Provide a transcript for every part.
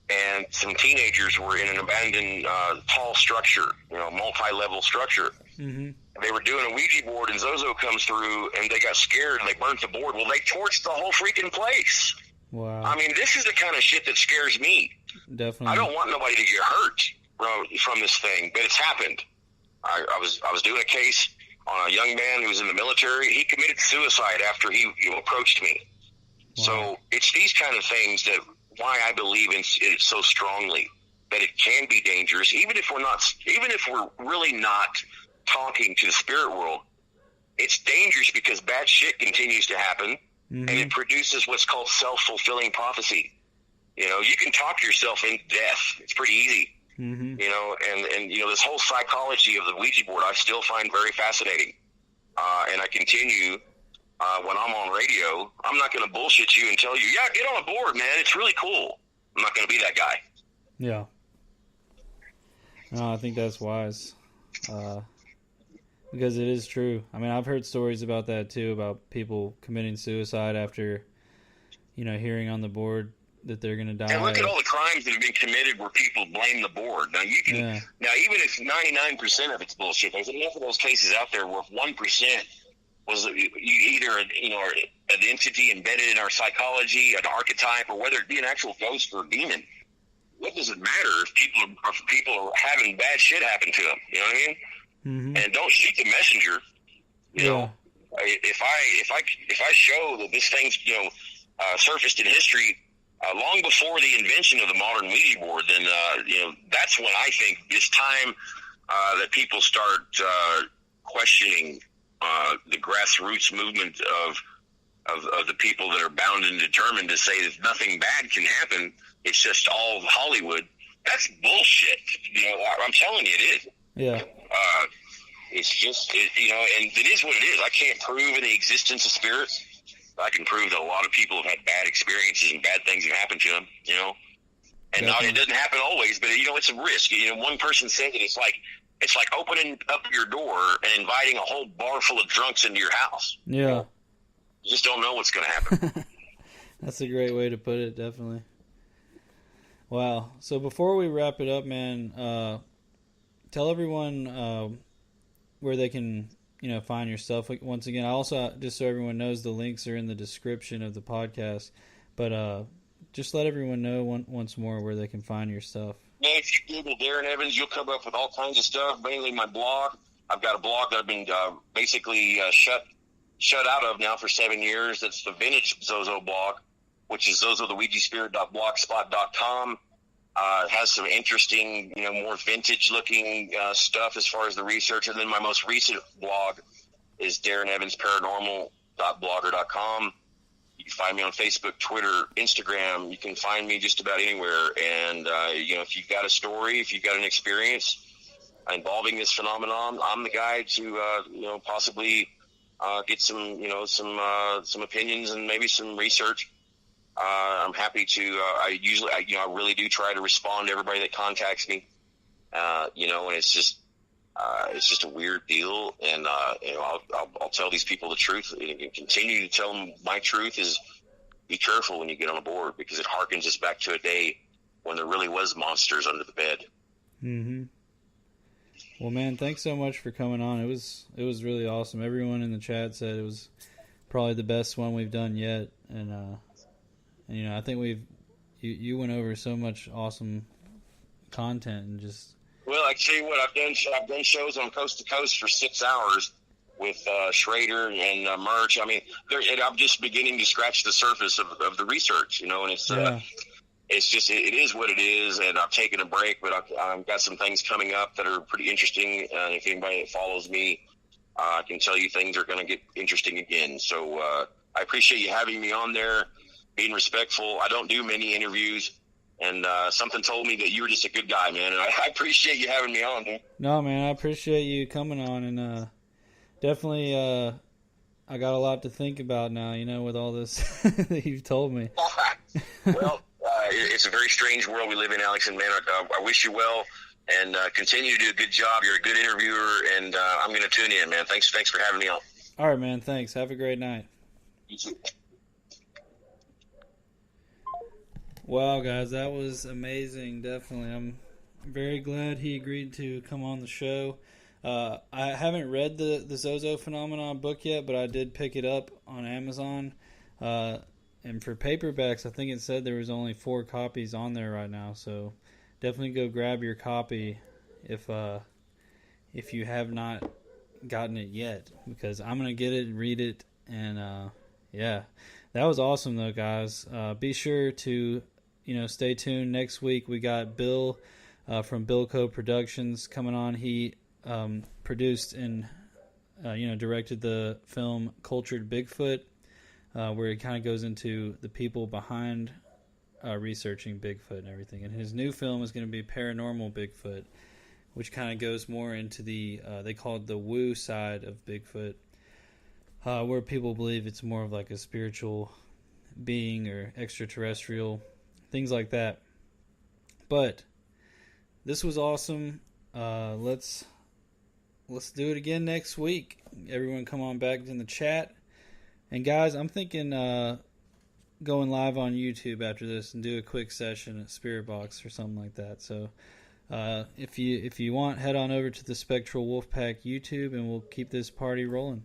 and some teenagers were in an abandoned tall structure, multi-level structure. Mm-hmm. They were doing a Ouija board, and Zozo comes through, and they got scared, and they burnt the board. Well, they torched the whole freaking place. Wow. I mean, this is the kind of shit that scares me. Definitely. I don't want nobody to get hurt from this thing, but it's happened. I was doing a case on a young man who was in the military. He committed suicide after he approached me. Wow. So it's these kind of things that why I believe in it so strongly, that it can be dangerous, even if we're really not talking to the spirit world. It's dangerous because bad shit continues to happen, and it produces what's called self-fulfilling prophecy. You can talk yourself into death. It's pretty easy. And this whole psychology of the Ouija board I still find very fascinating. And I continue when I'm on radio. I'm not going to bullshit you and tell you, yeah, get on a board, man. It's really cool. I'm not going to be that guy. Yeah. No, I think that's wise. Because it is true. I mean, I've heard stories about that too, about people committing suicide after, hearing on the board that they're going to die. And look at all the crimes that have been committed where people blame the board. Now even if 99% of it's bullshit, there's enough of those cases out there where if 1% was either an entity embedded in our psychology, an archetype, or whether it be an actual ghost or a demon. What does it matter if people are having bad shit happen to them? You know what I mean? Mm-hmm. And don't shoot the messenger. You know, if I show that this thing's surfaced in history long before the invention of the modern Ouija board, then that's when I think it's time that people start questioning the grassroots movement of the people that are bound and determined to say that nothing bad can happen. It's just all Hollywood. That's bullshit. I'm telling you, it is. Yeah. It's just, and it is what it is. I can't prove any existence of spirits. I can prove that a lot of people have had bad experiences and bad things have happened to them, And it doesn't happen always, but, it's a risk. One person said that it's like opening up your door and inviting a whole bar full of drunks into your house. Yeah. You just don't know what's going to happen. That's a great way to put it, definitely. Wow. So before we wrap it up, man, tell everyone where they can, find your stuff. Once again, I also, just so everyone knows, the links are in the description of the podcast. But just let everyone know once more where they can find your stuff. Yeah, if you Google Darren Evans, you'll come up with all kinds of stuff, mainly my blog. I've got a blog that I've been basically shut out of now for 7 years. That's the Vintage Zozo blog, which is zozotheouijaspirit.blogspot.com. It has some interesting, more vintage-looking stuff as far as the research. And then my most recent blog is DarrenEvansParanormal.blogger.com. You can find me on Facebook, Twitter, Instagram. You can find me just about anywhere. And, if you've got a story, if you've got an experience involving this phenomenon, I'm the guy to, possibly get some opinions and maybe some research. I'm happy to, I really do try to respond to everybody that contacts me, and it's just a weird deal. And, I'll tell these people the truth and continue to tell them my truth is be careful when you get on a board, because it harkens us back to a day when there really was monsters under the bed. Mm-hmm. Well, man, thanks so much for coming on. It was really awesome. Everyone in the chat said it was probably the best one we've done yet. And I think you went over so much awesome content and just. Well, I tell you what, I've done shows on Coast to Coast for 6 hours with Schrader and Merch. I mean, I'm just beginning to scratch the surface of the research, and it's just it is what it is. And I've taken a break, but I've got some things coming up that are pretty interesting. If anybody that follows me, I can tell you things are going to get interesting again. So I appreciate you having me on there, being respectful. I don't do many interviews. And something told me that you were just a good guy, man. And I appreciate you having me on, man. No, man, I appreciate you coming on. And definitely I got a lot to think about now, with all this that you've told me. Well, it's a very strange world we live in, Alex. And, man, I wish you well. And continue to do a good job. You're a good interviewer. And I'm going to tune in, man. Thanks for having me on. All right, man. Thanks. Have a great night. You too. Wow, guys, that was amazing. Definitely, I'm very glad he agreed to come on the show. I haven't read the Zozo Phenomenon book yet, but I did pick it up on Amazon. And for paperbacks, I think it said there was only 4 copies on there right now. So definitely go grab your copy if you have not gotten it yet, because I'm gonna get it and read it. And yeah, that was awesome though, guys. Be sure to stay tuned. Next week we got Bill from Billco Productions coming on. He produced and directed the film Cultured Bigfoot, where it kind of goes into the people behind researching Bigfoot and everything. And his new film is going to be Paranormal Bigfoot, which kind of goes more into the they call it the woo side of Bigfoot, where people believe it's more of like a spiritual being or extraterrestrial, things like that. But this was awesome. Let's do it again next week. Everyone come on back in the chat. And guys, I'm thinking going live on YouTube after this and do a quick session at Spirit Box or something like that. So if you want, head on over to the Spectral Wolfpack YouTube and we'll keep this party rolling.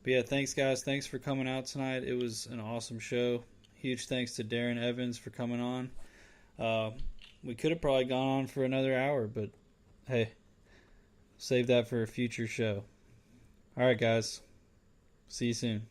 But yeah, thanks guys. Thanks for coming out tonight. It was an awesome show. Huge thanks to Darren Evans for coming on. We could have probably gone on for another hour, but hey, save that for a future show. All right, guys. See you soon.